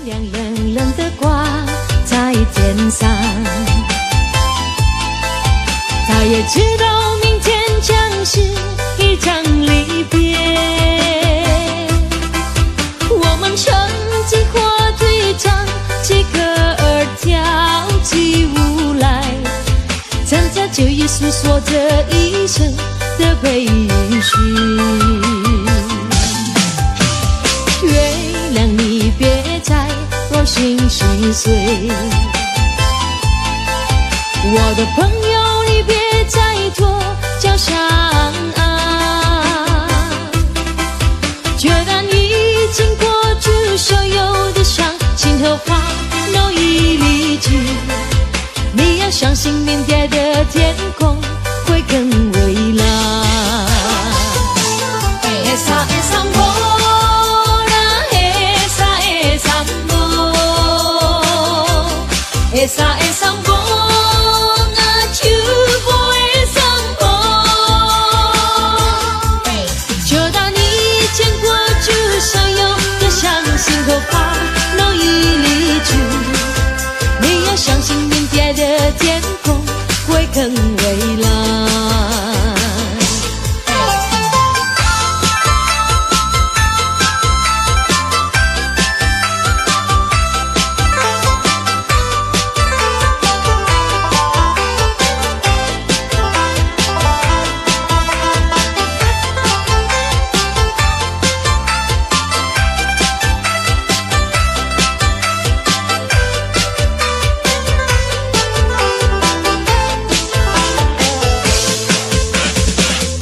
亮冷冷的挂在天上，他也知道明天将是一场离别。我们曾计划对唱起歌儿跳起舞来，唱着就已诉说着一生的悲绪。月亮你别再多心细碎，我的朋友你别再跺脚上啊，决然已经过去所有的伤，心头话都已离去，你要相信明天的天空会更蔚蓝。Esa esa mora, esa esa mora, esa esa mora, chupo esa mora。就当你见过去所有的伤心头发都已离去，你要相信明天的天空会更蔚蓝。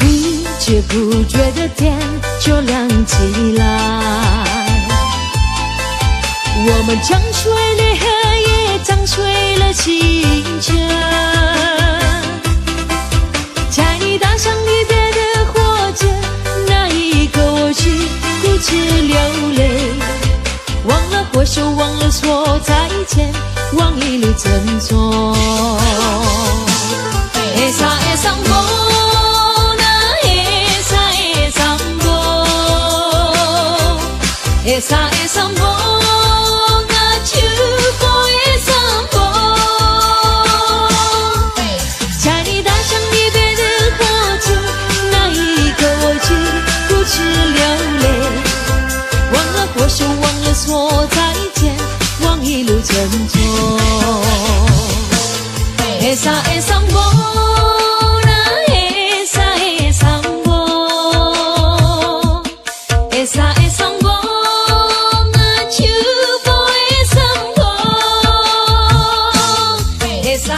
不知不觉的天就亮起来，我们长睡泪河也长睡了清晨，在你搭上离别的火车那一刻，我去哭泣流泪，忘了挥手，忘了说再见，忘一路珍重。Esa esa Esa esa mora, chupo esa mora。在你搭上离别的火车那一刻，我去哭泣流泪，忘了挥手，忘了说再见，忘一路珍重。Esa esa mora, esa esa mora, esa esa mora。Esa